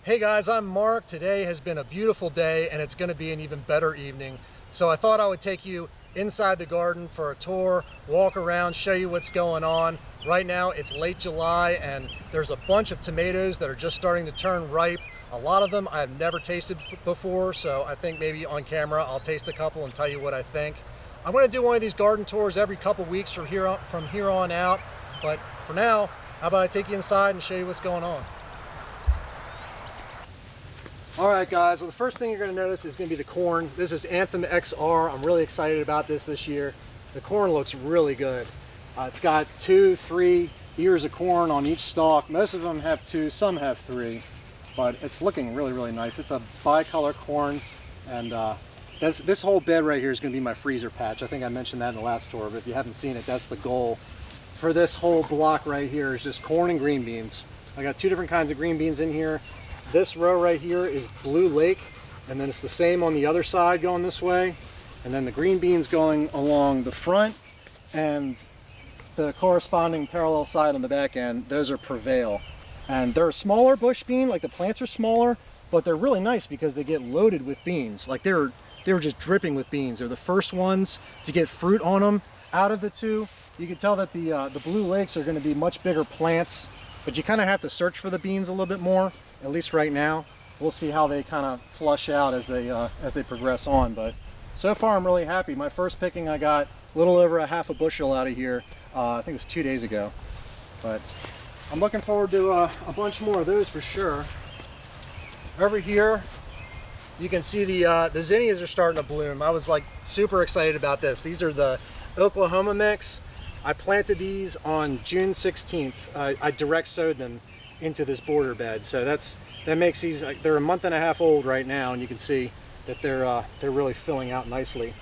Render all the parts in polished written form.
Hey guys, I'm Mark. Today has been a beautiful day and it's going to be an even better evening. So I thought I would take you inside the garden for a tour, walk around, show you what's going on. Right now it's late July and there's a bunch of tomatoes that are just starting to turn ripe. A lot of them I have never tasted before, so I think maybe on camera I'll taste a couple and tell you what I think. I'm going to do one of these garden tours every couple weeks from here on out, but for now, how about I take you inside and show you what's going on. Alright guys, well the first thing you're going to notice is going to be the corn. This is Anthem XR. I'm really excited about this year. The corn looks really good. It's got 2-3 ears of corn on each stalk. Most of them have 2, some have 3, but it's looking really nice. It's a bicolor corn, and this whole bed right here is going to be my freezer patch. I think I mentioned that in the last tour, but if you haven't seen it, that's the goal for this whole block right here is just corn and green beans. I got 2 different kinds of green beans in here. This row right here is Blue Lake, and then it's the same on the other side going this way, and then the green beans going along the front, and the corresponding parallel side on the back end, those are Prevail. And they're a smaller bush bean, like the plants are smaller, but they're really nice because they get loaded with beans. Like they were just dripping with beans. They're the first ones to get fruit on them out of the 2. You can tell that the Blue Lakes are going to be much bigger plants, but you kind of have to search for the beans a little bit more. At least right now. We'll see how they kind of flush out as they progress on, but so far I'm really happy. My first picking I got a little over a bushel out of here. I think it was 2 days ago, but I'm looking forward to a bunch more of those for sure. Over here you can see the zinnias are starting to bloom. I was like super excited about this. These are the Oklahoma mix. I planted these on June 16th. I direct sowed them into this border bed, so that makes these, they're a month and a half old right now, and you can see that they're really filling out nicely.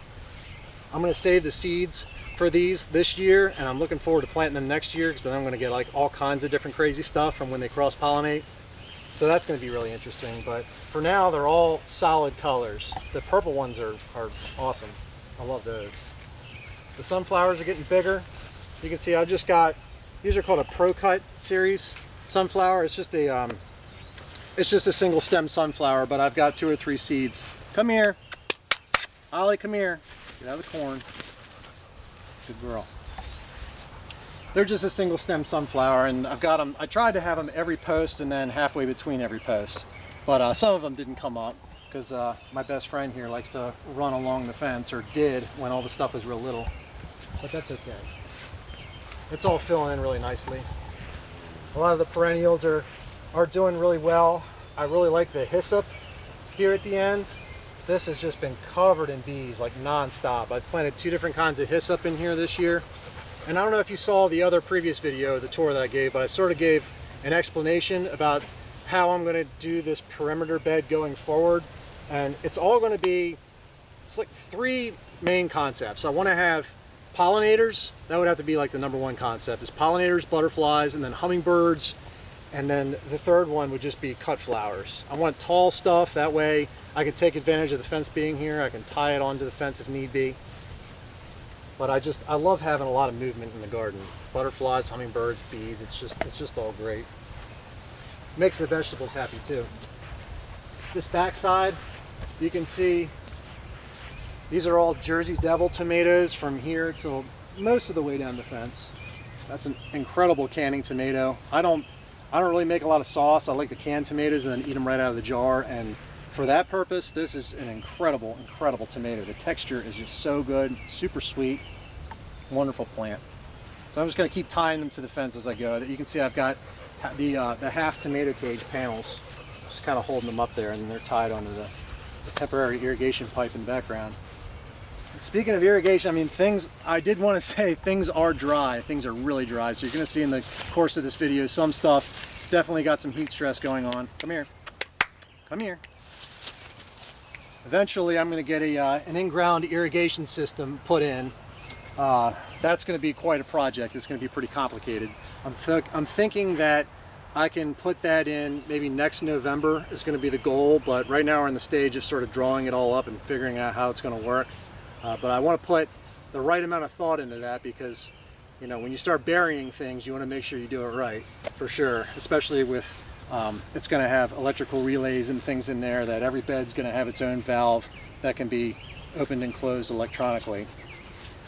I'm going to save the seeds for these this year, and I'm looking forward to planting them next year because then I'm going to get like all kinds of different crazy stuff from when they cross-pollinate. So that's going to be really interesting, but for now they're all solid colors. The purple ones are awesome. I love those. The sunflowers are getting bigger. You can see I've just got, these are called a Pro Cut series sunflower. It's just a single stem sunflower, but I've got 2 or 3 seeds. Come here, Ollie, come here. Get out of the corn. Good girl. They're just a single stem sunflower, and I've got them. I tried to have them every post and then halfway between every post, but some of them didn't come up because my best friend here likes to run along the fence, or did when all the stuff was real little, but that's okay. It's all filling in really nicely. A lot of the perennials are doing really well. I really like the hyssop here at the end. This has just been covered in bees like non-stop. I've planted 2 different kinds of hyssop in here this year. And I don't know if you saw the other previous video, the tour that I gave, but I sort of gave an explanation about how I'm going to do this perimeter bed going forward. And it's all going to be, it's like 3 main concepts. I want to have pollinators. That would have to be like the #1 concept, is pollinators, butterflies, and then hummingbirds, and then the 3rd one would just be cut flowers. I want tall stuff, that way I can take advantage of the fence being here. I can tie it onto the fence if need be. But I love having a lot of movement in the garden. Butterflies, hummingbirds, bees, it's just all great. Makes the vegetables happy too. This back side, you can see these are all Jersey Devil tomatoes from here till most of the way down the fence. That's an incredible canning tomato. I don't really make a lot of sauce. I like the canned tomatoes and then eat them right out of the jar, and for that purpose this is an incredible tomato. The texture is just so good, super sweet, wonderful plant. So I'm just going to keep tying them to the fence as I go. You can see I've got the half tomato cage panels, just kind of holding them up there, and then they're tied onto the temporary irrigation pipe in the background. Speaking of irrigation, I mean, I did want to say things are dry. Things are really dry. So you're going to see in the course of this video some stuff definitely got some heat stress going on. Come here. Come here. Eventually I'm going to get an in-ground irrigation system put in. That's going to be quite a project. It's going to be pretty complicated. I'm thinking that I can put that in maybe next November is going to be the goal, but right now we're in the stage of sort of drawing it all up and figuring out how it's going to work. But I want to put the right amount of thought into that because, you know, when you start burying things, you want to make sure you do it right, for sure, especially with It's going to have electrical relays and things in there that every bed's going to have its own valve that can be opened and closed electronically.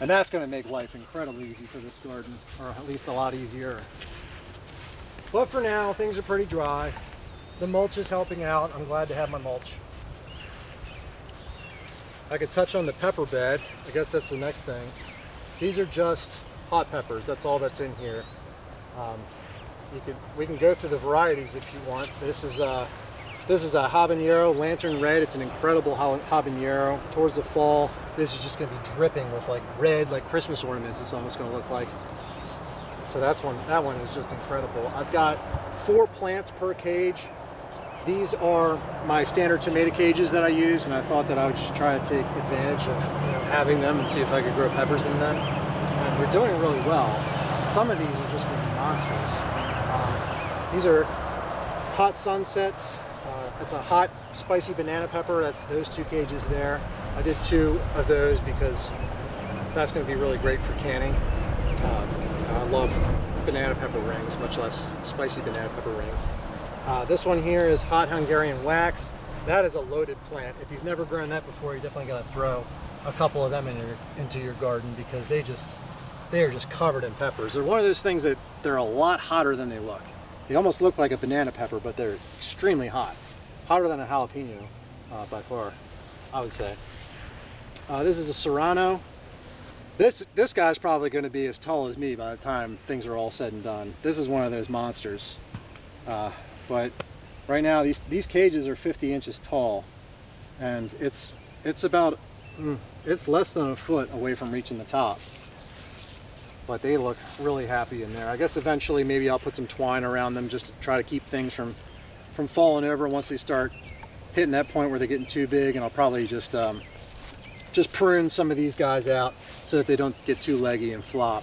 And that's going to make life incredibly easy for this garden, or at least a lot easier. But for now, things are pretty dry. The mulch is helping out. I'm glad to have my mulch. I could touch on the pepper bed. I guess that's the next thing. These are just hot peppers. That's all that's in here. We can go through the varieties if you want. This is a habanero, lantern red. It's an incredible habanero. Towards the fall, this is just going to be dripping with like red, like Christmas ornaments. It's almost going to look like. So that one is just incredible. I've got 4 plants per cage. These are my standard tomato cages that I use, and I thought that I would just try to take advantage of having them and see if I could grow peppers in them. And they're doing really well. Some of these are just going to be monsters. These are hot sunsets. It's a hot spicy banana pepper. That's those 2 cages there. I did 2 of those because that's going to be really great for canning. I love banana pepper rings, much less spicy banana pepper rings. This one here is hot Hungarian wax. That is a loaded plant. If you've never grown that before, you definitely got to throw a couple of them into your garden because they are just covered in peppers. They're one of those things that they're a lot hotter than they look. They almost look like a banana pepper, but they're extremely hot. Hotter than a jalapeno, by far, I would say. This is a serrano. This guy's probably going to be as tall as me by the time things are all said and done. This is one of those monsters. But right now, these cages are 50 inches tall, and it's less than a foot away from reaching the top. But they look really happy in there. I guess eventually maybe I'll put some twine around them just to try to keep things from falling over once they start hitting that point where they're getting too big, and I'll probably just prune some of these guys out so that they don't get too leggy and flop.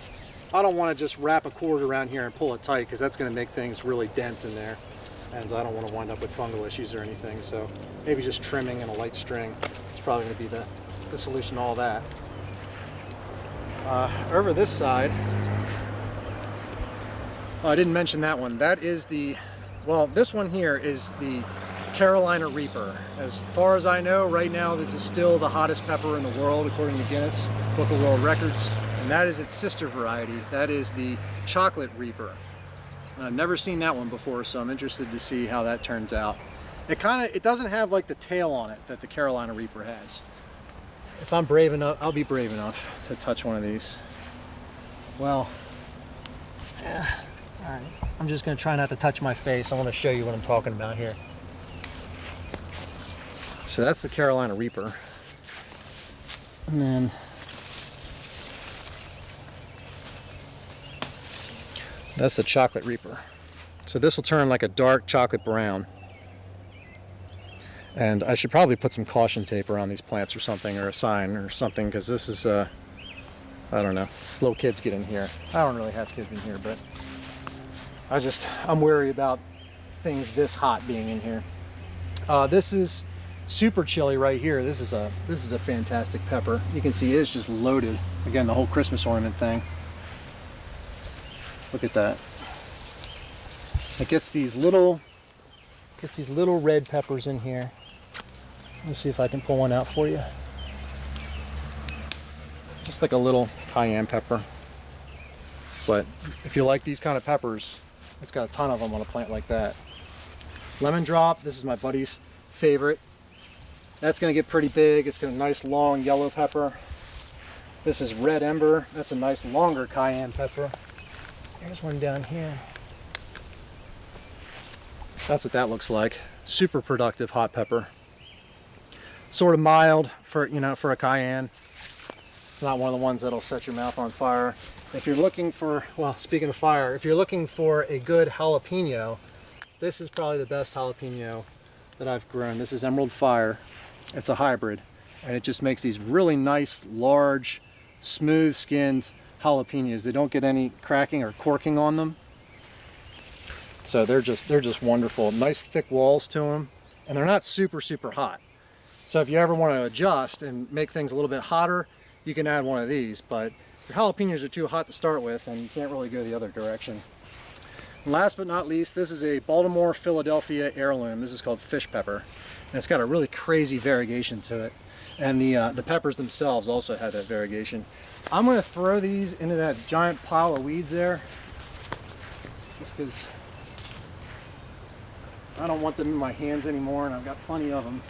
I don't want to just wrap a cord around here and pull it tight because that's going to make things really dense in there, and I don't want to wind up with fungal issues or anything. So maybe just trimming and a light string is probably going to be the solution to all that. Over this side, I didn't mention that one. That is this one here is the Carolina Reaper. As far as I know, right now this is still the hottest pepper in the world according to Guinness Book of World Records, and that is its sister variety. That is the Chocolate Reaper. I've never seen that one before, so I'm interested to see how that turns out. It doesn't have like the tail on it that the Carolina Reaper has. If I'm brave enough, I'll be brave enough to touch one of these. Well, yeah, all right. I'm just going to try not to touch my face. I want to show you what I'm talking about here. So that's the Carolina Reaper. And then that's the Chocolate Reaper. So this will turn like a dark chocolate brown. And I should probably put some caution tape around these plants or something, or a sign or something, because this is, I don't know, little kids get in here. I don't really have kids in here, but I'm wary about things this hot being in here. This is super chili right here. This is a fantastic pepper. You can see it's just loaded. Again, the whole Christmas ornament thing. Look at that. It gets these little red peppers in here. Let me see if I can pull one out for you. Just like a little cayenne pepper. But if you like these kind of peppers, it's got a ton of them on a plant like that. Lemon drop, this is my buddy's favorite. That's going to get pretty big. It's got a nice long yellow pepper. This is red ember. That's a nice longer cayenne pepper. There's one down here. That's what that looks like. Super productive hot pepper. Sort of mild for a cayenne. It's not one of the ones that'll set your mouth on fire. If you're looking for, well, speaking of fire, if you're looking for a good jalapeno, this is probably the best jalapeno that I've grown. This is Emerald Fire. It's a hybrid, and it just makes these really nice, large, smooth-skinned jalapenos. They don't get any cracking or corking on them. So they're just wonderful. Nice thick walls to them, and they're not super hot. So if you ever want to adjust and make things a little bit hotter, you can add one of these. But your jalapenos are too hot to start with, and you can't really go the other direction. And last but not least, this is a Baltimore Philadelphia heirloom. This is called fish pepper. And it's got a really crazy variegation to it. And the peppers themselves also have that variegation. I'm going to throw these into that giant pile of weeds there, just because I don't want them in my hands anymore, and I've got plenty of them.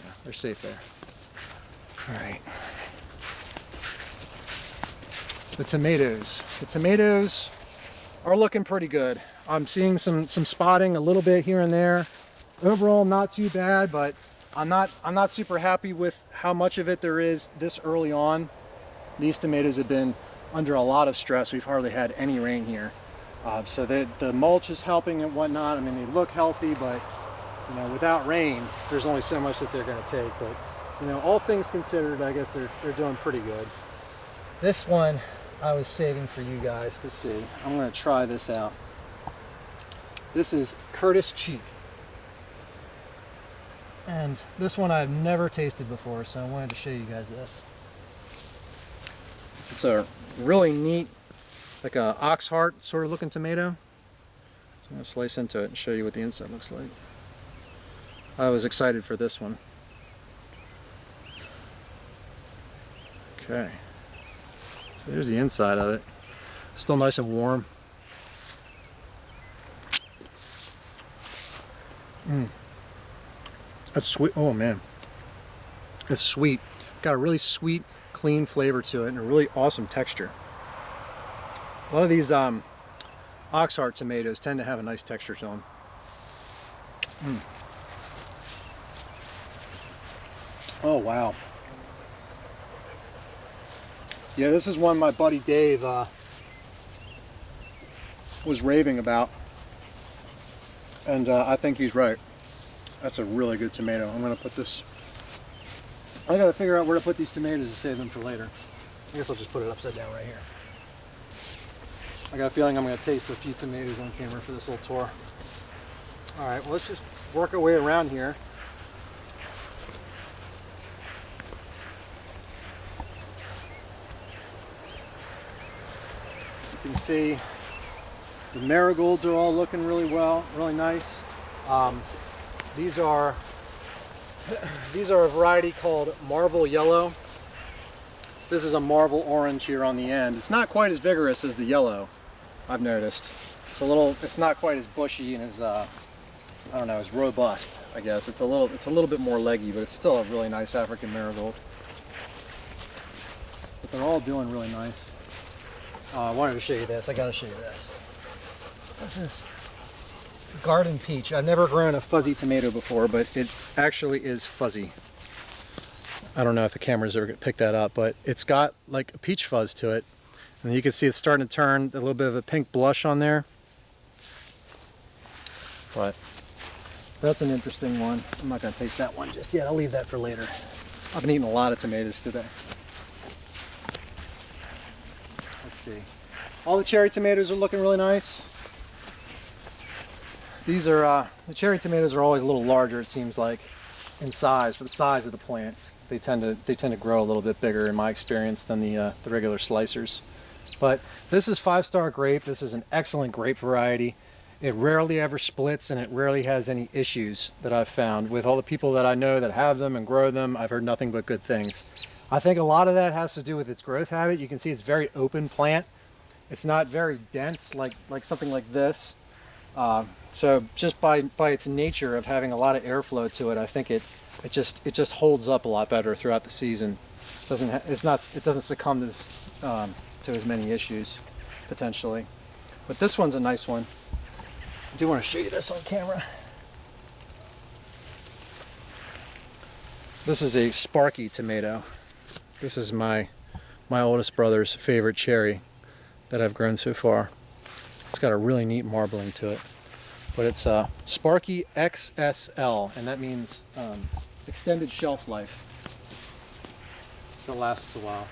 Yeah, they're safe there. All right. The tomatoes. The tomatoes are looking pretty good. I'm seeing some spotting a little bit here and there. Overall, not too bad, but I'm not super happy with how much of it there is this early on. These tomatoes have been under a lot of stress. We've hardly had any rain here. So the mulch is helping and whatnot. I mean, they look healthy, but you know, without rain, there's only so much that they're going to take. But you know, all things considered, I guess they're doing pretty good. This one I was saving for you guys to see. I'm going to try this out. This is Curtis Cheek. And this one I've never tasted before, so I wanted to show you guys this. It's a really neat, like a ox heart sort of looking tomato. So I'm going to slice into it and show you what the inside looks like. I was excited for this one. Okay. So there's the inside of it. Still nice and warm. That's sweet. Oh man, it's sweet. Got a really sweet, clean flavor to it and a really awesome texture. A lot of these oxheart tomatoes tend to have a nice texture to them. Oh wow. Yeah, this is one my buddy Dave was raving about, and I think he's right. That's a really good tomato. I'm going to put this... I got to figure out where to put these tomatoes to save them for later. I guess I'll just put it upside down right here. I got a feeling I'm going to taste a few tomatoes on camera for this little tour. Alright, well, let's just work our way around here. You can see the marigolds are all looking really well, really nice. These are a variety called Marble Yellow. This is a marble orange here on the end. It's not quite as vigorous as the yellow, I've noticed. It's not quite as bushy and as I don't know, as robust, I guess. It's a little bit more leggy, but it's still a really nice African marigold. But they're all doing really nice. I wanted to show you this. I got to show you this. This is garden peach. I've never grown a fuzzy tomato before, but it actually is fuzzy. I don't know if the camera's ever going to pick that up, but it's got like a peach fuzz to it. And you can see it's starting to turn a little bit of a pink blush on there. But that's an interesting one. I'm not going to taste that one just yet. I'll leave that for later. I've been eating a lot of tomatoes today. Let's see. All the cherry tomatoes are looking really nice. These are, the cherry tomatoes are always a little larger, it seems like, in size, for the size of the plants. They tend to grow a little bit bigger in my experience than the regular slicers. But this is 5-star grape. This is an excellent grape variety. It rarely ever splits and it rarely has any issues that I've found. With all the people that I know that have them and grow them, I've heard nothing but good things. I think a lot of that has to do with its growth habit. You can see it's a very open plant. It's not very dense like something like this. So just by its nature of having a lot of airflow to it, I think it just holds up a lot better throughout the season. It doesn't succumb to as many issues potentially. But this one's a nice one. I do want to show you this on camera. This is a Sparky Tomato. This is my oldest brother's favorite cherry that I've grown so far. It's got a really neat marbling to it. But it's Sparky XSL, and that means extended shelf life. So it lasts a while.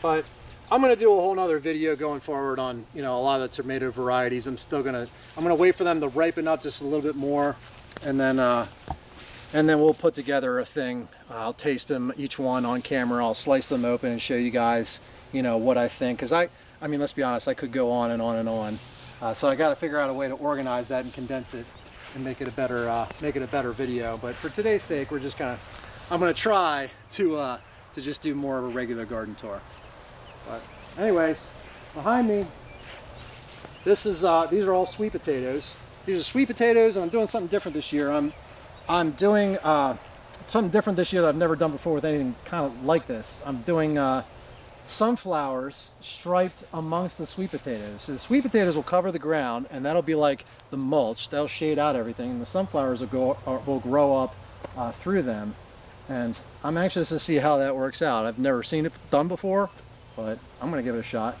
But I'm going to do a whole nother video going forward on, you know, a lot of the tomato varieties. I'm gonna wait for them to ripen up just a little bit more, and then we'll put together a thing I'll taste them, each one on camera. I'll slice them open and show you guys, you know, what I think. Because I mean, let's be honest, I could go on and on and on. So I got to figure out a way to organize that and condense it and make it a better video. But for today's sake, we're just I'm gonna try to just do more of a regular garden tour. But anyways, behind me, these are all sweet potatoes. These are sweet potatoes, and I'm doing something different this year. I'm doing something different this year that I've never done before with anything kind of like this. I'm doing sunflowers striped amongst the sweet potatoes. So the sweet potatoes will cover the ground, and that'll be like the mulch. That'll shade out everything, and the sunflowers will grow up through them. And I'm anxious to see how that works out. I've never seen it done before, but I'm gonna give it a shot.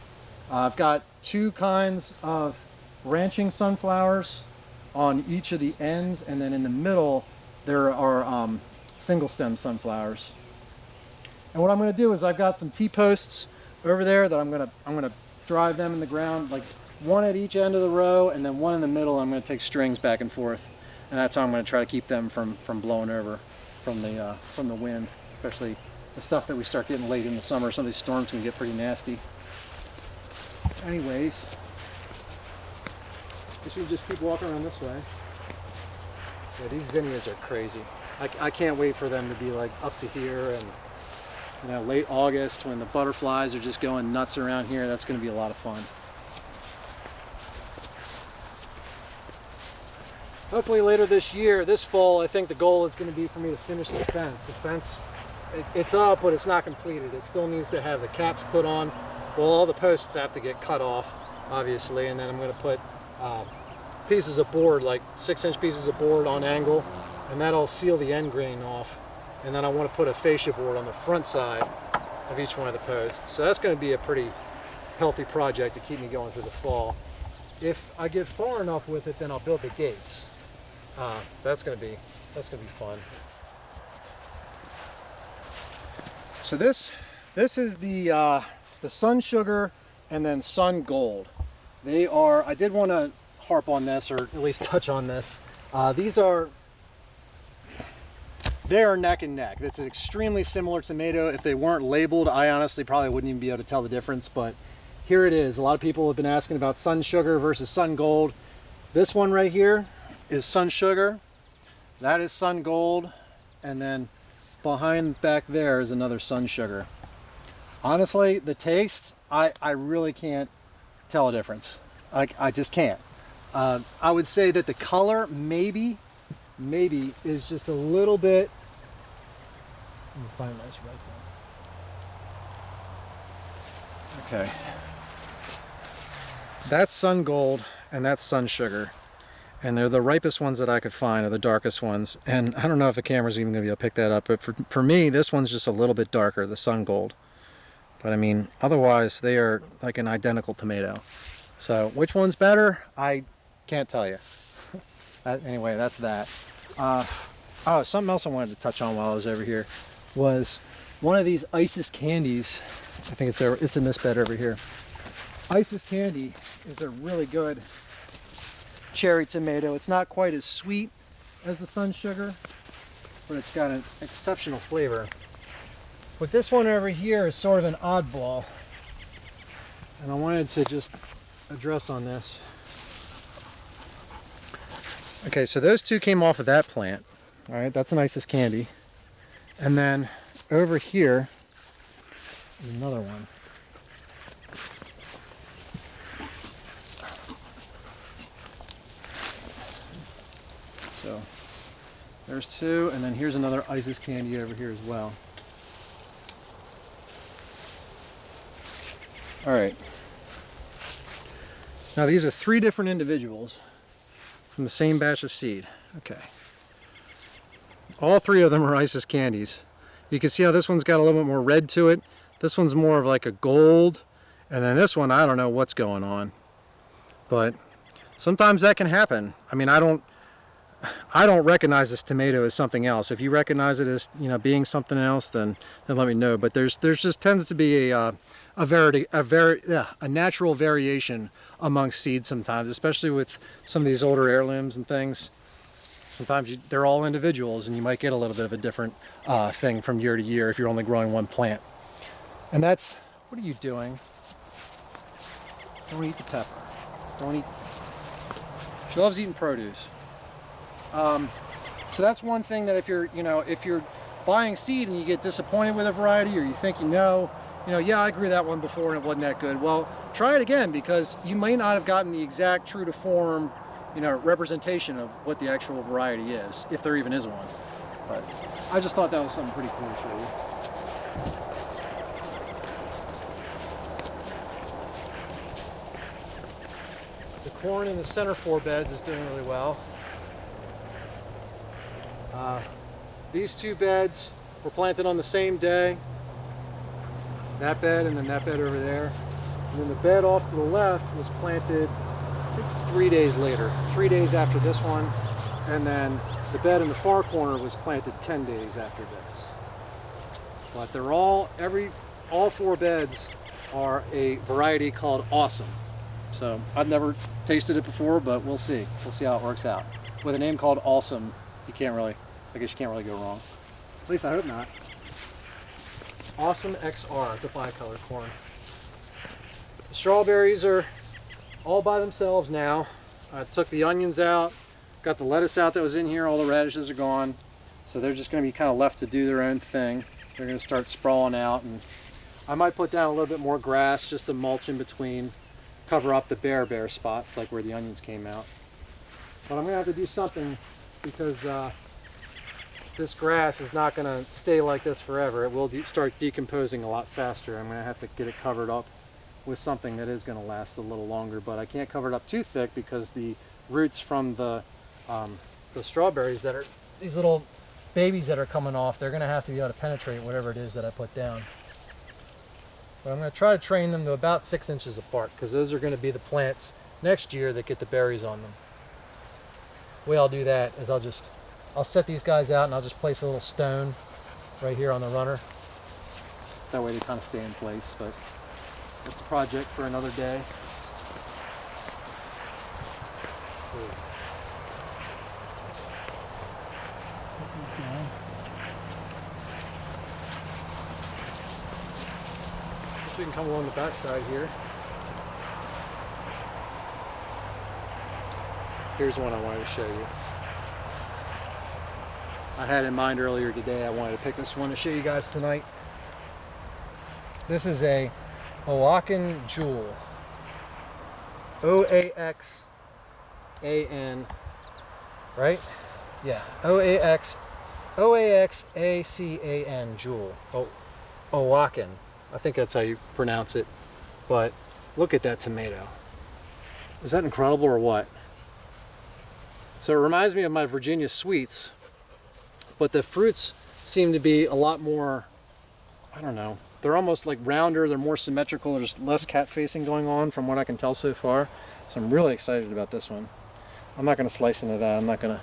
I've got two kinds of ranching sunflowers on each of the ends, and then in the middle there are single stem sunflowers. And what I'm going to do is I've got some T-posts over there that I'm going to drive them in the ground, like one at each end of the row, and then one in the middle. I'm going to take strings back and forth, and that's how I'm going to try to keep them from blowing over from the wind, especially the stuff that we start getting late in the summer. Some of these storms can get pretty nasty. Anyways, guess we just keep walking around this way. Yeah, these zinnias are crazy. I can't wait for them to be like up to here, and you know, late August when the butterflies are just going nuts around here. That's going to be a lot of fun. Hopefully later this year, this fall, I think the goal is going to be for me to finish the fence. The fence, it's up, but it's not completed. It still needs to have the caps put on. Well, all the posts have to get cut off, obviously, and then I'm going to put pieces of board, like 6-inch pieces of board on angle, and that'll seal the end grain off. And then I want to put a fascia board on the front side of each one of the posts. So that's going to be a pretty healthy project to keep me going through the fall. If I get far enough with it, then I'll build the gates. That's going to be fun. So this is the Sun Sugar and then Sun Gold. They are, I did want to harp on this, or at least touch on this. They are neck and neck. It's an extremely similar tomato. If they weren't labeled, I honestly probably wouldn't even be able to tell the difference, but here it is. A lot of people have been asking about Sun Sugar versus Sun Gold. This one right here is Sun Sugar. That is Sun Gold. And then behind back there is another Sun Sugar. Honestly, the taste, I really can't tell a difference. I just can't. I would say that the color maybe is just a little bit. Let me find this right there. Okay. That's Sun Gold and that's Sun Sugar. And they're the ripest ones that I could find, are the darkest ones. And I don't know if the camera's even going to be able to pick that up, but for me, this one's just a little bit darker, the Sun Gold. But I mean, otherwise, they are like an identical tomato. So which one's better? I can't tell you. Anyway, that's that. Oh, something else I wanted to touch on while I was over here was one of these Isis candies. I think it's in this bed over here. Isis candy is a really good cherry tomato. It's not quite as sweet as the Sun Sugar, but it's got an exceptional flavor. But this one over here is sort of an oddball, and I wanted to just address on this. Okay, so those two came off of that plant. All right, that's an Isis candy. And then over here is another one. So there's two, and then here's another Isis candy over here as well. All right. Now these are three different individuals from the same batch of seed. Okay. All three of them are Isis candies. You can see how this one's got a little bit more red to it. This one's more of like a gold. And then this one, I don't know what's going on. But sometimes that can happen. I mean, I don't recognize this tomato as something else. If you recognize it as, you know, being something else, then let me know. But there's just tends to be a natural variation amongst seeds sometimes, especially with some of these older heirlooms and things. Sometimes they're all individuals and you might get a little bit of a different thing from year to year if you're only growing one plant. And that's, what are you doing? Don't eat the pepper. Don't eat. She loves eating produce. So that's one thing that if you're buying seed and you get disappointed with a variety, or you think yeah, I grew that one before and it wasn't that good. Well, try it again, because you may not have gotten the exact true to form, representation of what the actual variety is, if there even is one. But I just thought that was something pretty cool to show you. The corn in the center 4 beds is doing really well. These 2 beds were planted on the same day. That bed and then that bed over there. And then the bed off to the left was planted, I think, 3 days later. 3 days after this one. And then the bed in the far corner was planted 10 days after this. But they're all 4 beds are a variety called Awesome. So I've never tasted it before, but we'll see. We'll see how it works out. With a name called Awesome, I guess you can't really go wrong. At least I hope not. Awesome XR, it's a bicolor corn. The strawberries are all by themselves now. I took the onions out, got the lettuce out that was in here, all the radishes are gone. So they're just going to be kind of left to do their own thing. They're going to start sprawling out, and I might put down a little bit more grass just to mulch in between, cover up the bare spots like where the onions came out. But I'm going to have to do something, because this grass is not going to stay like this forever. It will start decomposing a lot faster. I'm going to have to get it covered up with something that is going to last a little longer, but I can't cover it up too thick, because the roots from the strawberries, that are these little babies that are coming off, they're going to have to be able to penetrate whatever it is that I put down. But I'm going to try to train them to about 6 inches apart, because those are going to be the plants next year that get the berries on them. The way I'll do that is I'll set these guys out and I'll just place a little stone right here on the runner. That way they kind of stay in place, but it's a project for another day. Guess we can come along the back side here. Here's one I wanted to show you. I had in mind earlier today, I wanted to pick this one to show you guys tonight. This is a Oaxacan Jewel. O-A-X-A-N, right? Yeah, O-A-X-A-C-A-N, Jewel. Oaxacan. I think that's how you pronounce it. But look at that tomato. Is that incredible or what? So it reminds me of my Virginia sweets, but the fruits seem to be a lot more, I don't know, they're almost like rounder, they're more symmetrical, there's less cat facing going on from what I can tell so far. So I'm really excited about this one. I'm not going to slice into that, I'm not going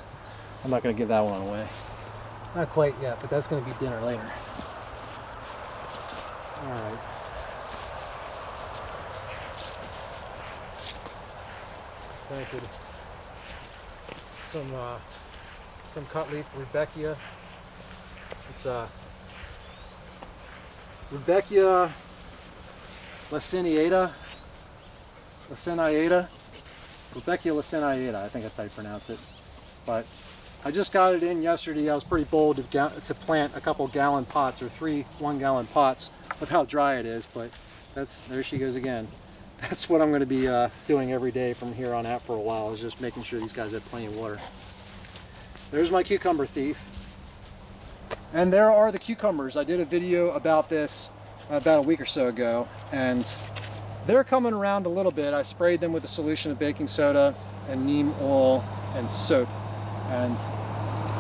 to give that one away. Not quite yet, but that's going to be dinner later. Alright. Planted some cut leaf Rudbeckia. It's Rudbeckia laciniata. Rudbeckia laciniata, I think that's how you pronounce it. But I just got it in yesterday. I was pretty bold to plant a couple gallon pots, or 3 1-gallon pots, with how dry it is, but there she goes again. That's what I'm going to be doing every day from here on out for a while, is just making sure these guys have plenty of water. There's my cucumber thief. And there are the cucumbers. I did a video about this about a week or so ago, and they're coming around a little bit. I sprayed them with a solution of baking soda and neem oil and soap, and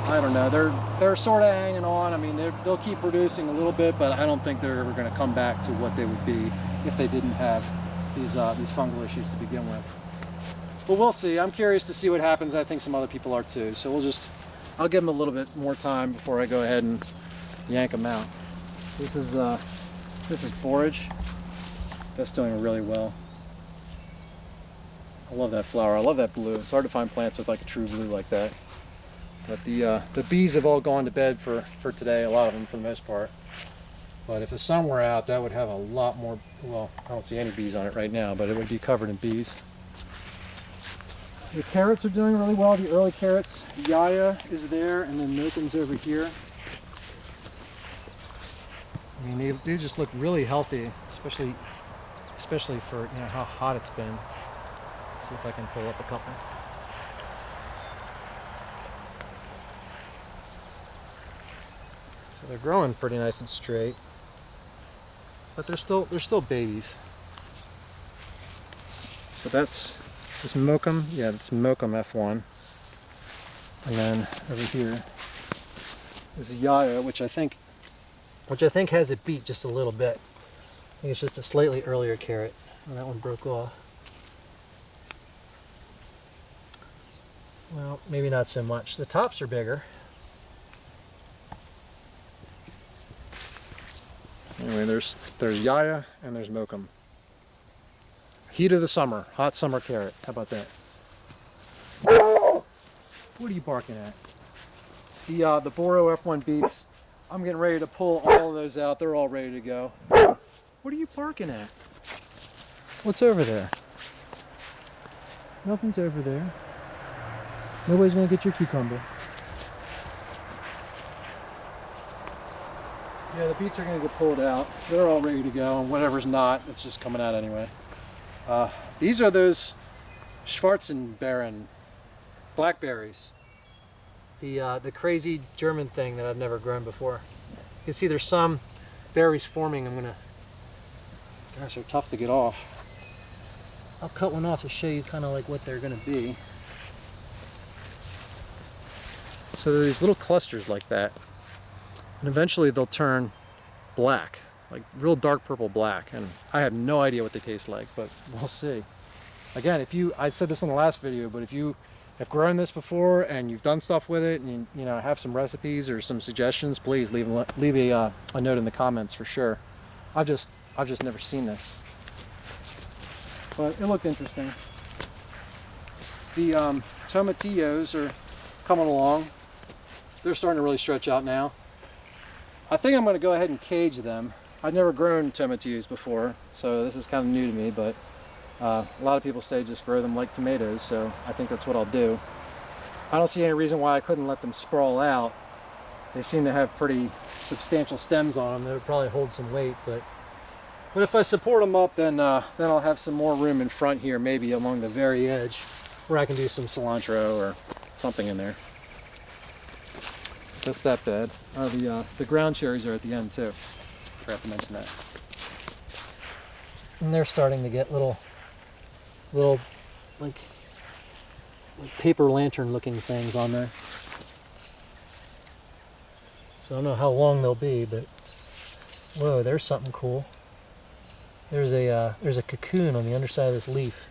I don't know, they're sort of hanging on. I mean, they'll keep producing a little bit, but I don't think they're ever going to come back to what they would be if they didn't have these fungal issues to begin with. But we'll see. I'm curious to see what happens. I think some other people are too. So I'll give them a little bit more time before I go ahead and yank them out. This is forage. That's doing really well. I love that flower. I love that blue. It's hard to find plants with like a true blue like that. But the bees have all gone to bed for today, a lot of them for the most part. But if the sun were out, that would have a lot more, well, I don't see any bees on it right now, but it would be covered in bees. The carrots are doing really well, the early carrots. Yaya is there, and then Milton's over here. I mean, they just look really healthy, especially for, you know, how hot it's been. Let's see if I can pull up a couple. So they're growing pretty nice and straight, but they're still babies. So that's this Mokum, yeah, that's Mokum F1, and then over here is a Yaya, which I think has it beat just a little bit. I think it's just a slightly earlier carrot, and that one broke off. Well, maybe not so much. The tops are bigger. Anyway, there's Yaya and there's Mokum. Heat of the summer, hot summer carrot. How about that? What are you barking at? The Boro F1 beets. I'm getting ready to pull all of those out. They're all ready to go. What are you barking at? What's over there? Nothing's over there. Nobody's gonna get your cucumber. Yeah, the beets are going to get pulled out. They're all ready to go, and whatever's not, it's just coming out anyway. These are those Schwarzenbeeren blackberries. The crazy German thing that I've never grown before. You can see there's some berries forming. Gosh, they're tough to get off. I'll cut one off to show you kind of like what they're going to be. So there are these little clusters like that. And eventually they'll turn black, like real dark purple black, and I have no idea what they taste like, but we'll see. Again, I said this in the last video, but if you have grown this before and you've done stuff with it, and you know, have some recipes or some suggestions, please leave a note in the comments for sure. I've just never seen this, but it looked interesting. The Tomatillos are coming along. They're starting to really stretch out now. I think I'm going to go ahead and cage them. I've never grown tomatillos before, so this is kind of new to me, but a lot of people say just grow them like tomatoes, so I think that's what I'll do. I don't see any reason why I couldn't let them sprawl out. They seem to have pretty substantial stems on them. They would probably hold some weight, but if I support them up, then I'll have some more room in front here, maybe along the very edge, where I can do some cilantro or something in there. That's that bed. The ground cherries are at the end too. Forgot to mention that. And they're starting to get little like paper lantern looking things on there. So I don't know how long they'll be, but whoa, there's something cool. There's a cocoon on the underside of this leaf.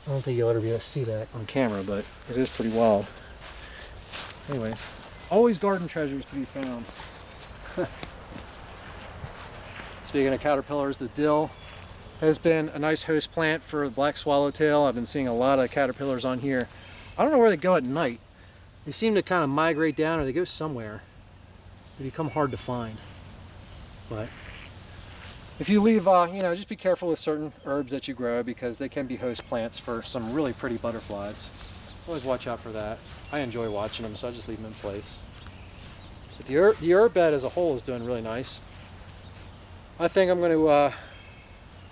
I don't think you'll ever be able to see that on camera, but it is pretty wild. Anyway, always garden treasures to be found. Speaking of caterpillars, the dill has been a nice host plant for the black swallowtail. I've been seeing a lot of caterpillars on here. I don't know where they go at night. They seem to kind of migrate down, or they go somewhere. They become hard to find. But if you leave, you know, just be careful with certain herbs that you grow, because they can be host plants for some really pretty butterflies. Always watch out for that. I enjoy watching them, so I just leave them in place. But the herb bed as a whole is doing really nice. I think I'm going to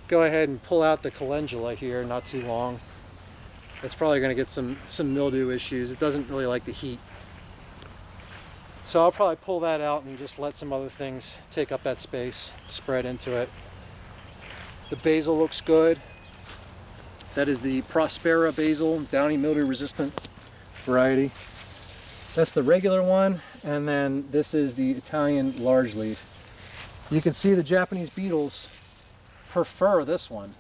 go ahead and pull out the calendula here not too long. It's probably going to get some mildew issues. It doesn't really like the heat. So I'll probably pull that out and just let some other things take up that space, spread into it. The basil looks good. That is the Prospera basil, downy mildew resistant variety. That's the regular one, and then this is the Italian large leaf. You can see the Japanese beetles prefer this one.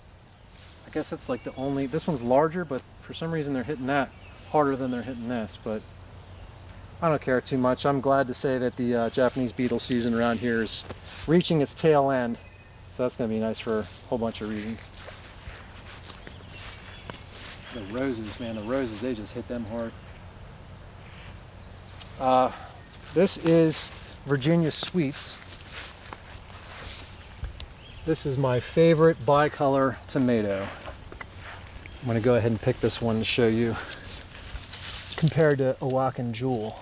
I guess it's like the only, this one's larger, but for some reason they're hitting that harder than they're hitting this, but I don't care too much. I'm glad to say that the Japanese beetle season around here is reaching its tail end, so that's going to be nice for a whole bunch of reasons. The roses, man, the roses, they just hit them hard. This is Virginia Sweets. This is my favorite bicolor tomato. I'm going to go ahead and pick this one to show you compared to Oaxacan Jewel.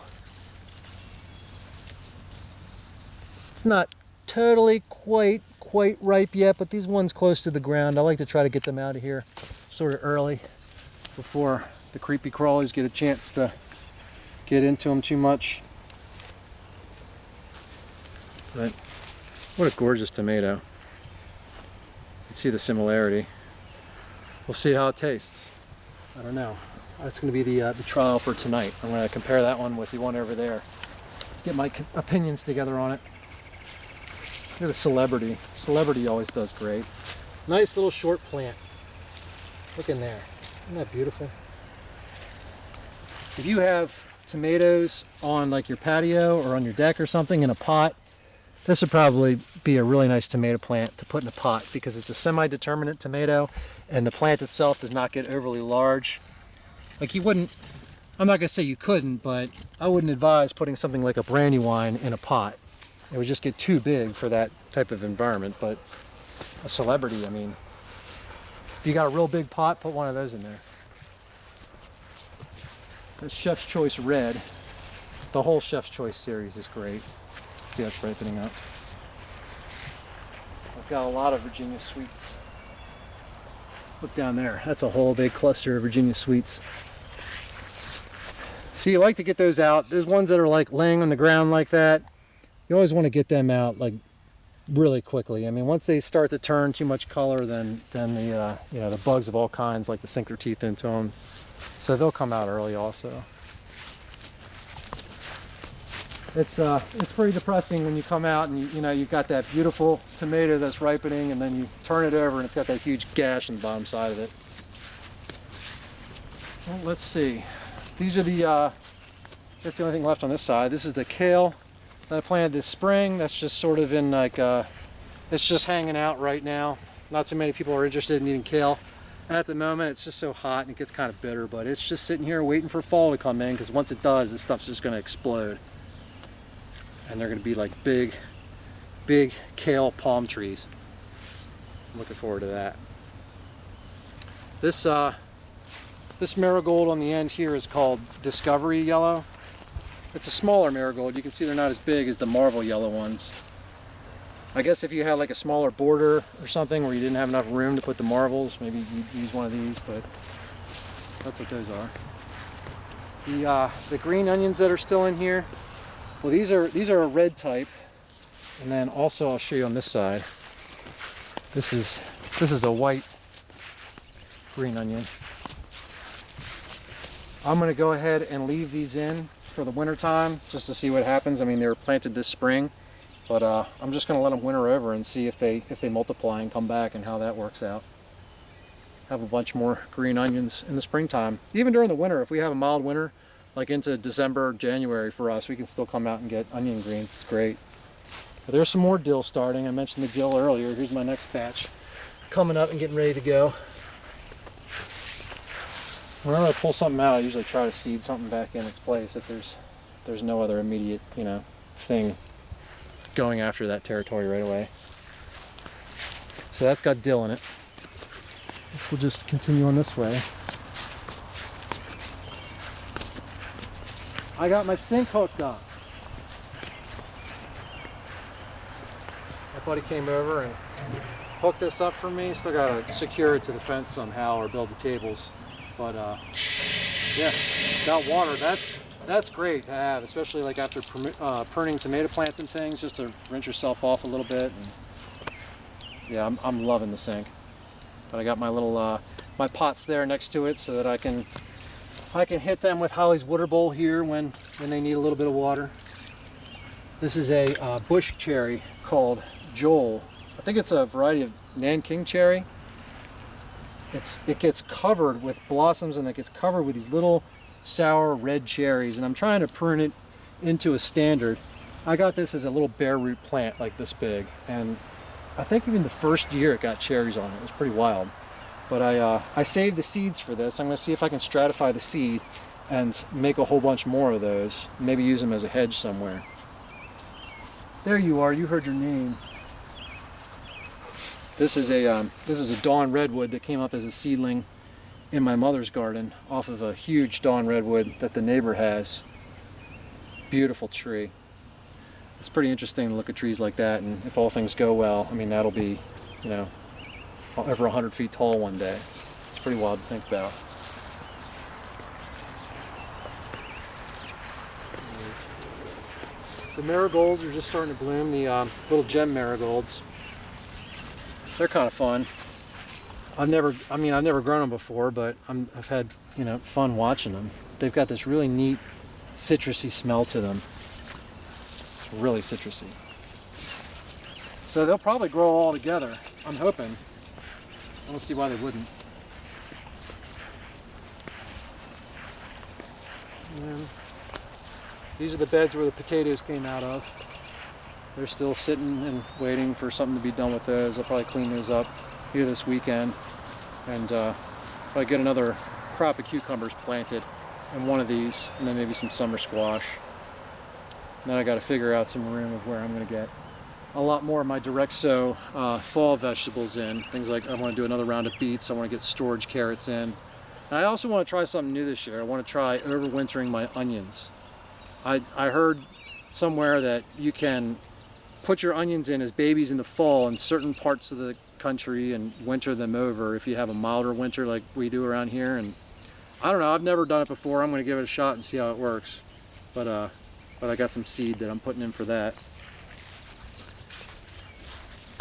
It's not totally quite ripe yet, but these ones close to the ground, I like to try to get them out of here sort of early before the creepy crawlies get a chance to get into them too much. But what a gorgeous tomato. You can see the similarity. We'll see how it tastes. I don't know. That's going to be the trial for tonight. I'm going to compare that one with the one over there. Get my opinions together on it. Look at the celebrity. Celebrity always does great. Nice little short plant. Look in there. Isn't that beautiful? If you have tomatoes on like your patio or on your deck or something in a pot, this would probably be a really nice tomato plant to put in a pot because it's a semi-determinate tomato and the plant itself does not get overly large. Like you wouldn't, I'm not going to say you couldn't, but I wouldn't advise putting something like a brandywine in a pot. It would just get too big for that type of environment. But a celebrity, I mean, if you got a real big pot, put one of those in there. This Chef's Choice Red, the whole Chef's Choice series is great. See how it's ripening up. I've got a lot of Virginia Sweets. Look down there, that's a whole big cluster of Virginia Sweets. See, you like to get those out. There's ones that are like laying on the ground like that. You always want to get them out like really quickly. I mean, once they start to turn too much color, then the you know, the bugs of all kinds like to sink their teeth into them. So they'll come out early also. It's pretty depressing when you come out and you know you've got that beautiful tomato that's ripening and then you turn it over and it's got that huge gash in the bottom side of it. Well, let's see. These are that's the only thing left on this side. This is the kale that I planted this spring. That's just sort of in like, it's just hanging out right now. Not too many people are interested in eating kale. At the moment, it's just so hot and it gets kind of bitter, but it's just sitting here waiting for fall to come in because once it does, this stuff's just going to explode. And they're going to be like big kale palm trees. I'm looking forward to that. This marigold on the end here is called Discovery Yellow. It's a smaller marigold. You can see they're not as big as the Marvel yellow ones. I guess if you had like a smaller border or something where you didn't have enough room to put the marbles, maybe you'd use one of these, but that's what those are. The green onions that are still in here, well, these are a red type, and then also I'll show you on this side. This is a white green onion. I'm going to go ahead and leave these in for the winter time just to see what happens. I mean, they were planted this spring, but I'm just going to let them winter over and see if they multiply and come back and how that works out. Have a bunch more green onions in the springtime. Even during the winter, if we have a mild winter, like into December, January for us, we can still come out and get onion green. It's great. But there's some more dill starting. I mentioned the dill earlier. Here's my next batch coming up and getting ready to go. Whenever I pull something out, I usually try to seed something back in its place if there's no other immediate, you know, thing going after that territory right away. So that's got dill in it. Guess we'll just continue on this way. I got my sink hooked up. My buddy came over and hooked this up for me. Still got to secure it to the fence somehow or build the tables. But yeah, got water. That's great to have, especially like after pruning tomato plants and things, just to rinse yourself off a little bit. And yeah, I'm loving the sink. But I got my little my pots there next to it so that I can hit them with Holly's water bowl here when they need a little bit of water. This is a bush cherry called Joel. I think it's a variety of Nanking cherry. It gets covered with blossoms and it gets covered with these little sour red cherries, and I'm trying to prune it into a standard. I got this as a little bare root plant like this big, and I think even the first year it got cherries on it. It was pretty wild. But I saved the seeds for this. I'm going to see if I can stratify the seed and make a whole bunch more of those. Maybe use them as a hedge somewhere. There you are, you heard your name. This is a dawn redwood that came up as a seedling in my mother's garden off of a huge dawn redwood that the neighbor has. Beautiful tree. It's pretty interesting to look at trees like that, and if all things go well, I mean, that'll be, you know, over 100 feet tall one day. It's pretty wild to think about. The marigolds are just starting to bloom, the little gem marigolds. They're kind of fun. I've never grown them before, but I've had, you know, fun watching them. They've got this really neat citrusy smell to them. It's really citrusy. So they'll probably grow all together, I'm hoping. I don't see why they wouldn't. And these are the beds where the potatoes came out of. They're still sitting and waiting for something to be done with those. I'll probably clean those up here this weekend and probably get another crop of cucumbers planted in one of these, and then maybe some summer squash. And then I got to figure out some room of where I'm going to get a lot more of my direct sow fall vegetables in. Things like I want to do another round of beets. I want to get storage carrots in. And I also want to try something new this year. I want to try overwintering my onions. I heard somewhere that you can put your onions in as babies in the fall in certain parts of the country and winter them over if you have a milder winter like we do around here. And I don't know, I've never done it before. I'm going to give it a shot and see how it works. But I got some seed that I'm putting in for that.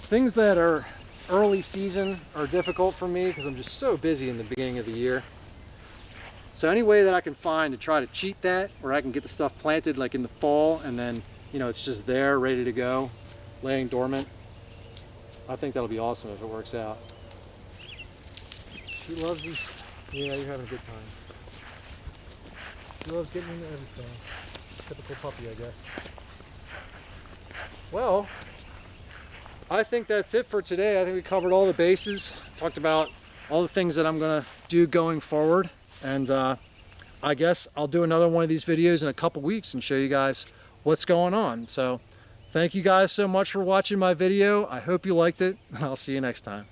Things that are early season are difficult for me because I'm just so busy in the beginning of the year. So any way that I can find to try to cheat that, where I can get the stuff planted like in the fall and then, you know, it's just there ready to go, laying dormant. I think that'll be awesome if it works out. She loves these. Yeah, you're having a good time. She loves getting into everything. Typical puppy, I guess. Well, I think that's it for today. I think we covered all the bases, talked about all the things that I'm gonna do going forward. And I guess I'll do another one of these videos in a couple weeks and show you guys what's going on. So thank you guys so much for watching my video. I hope you liked it, and I'll see you next time.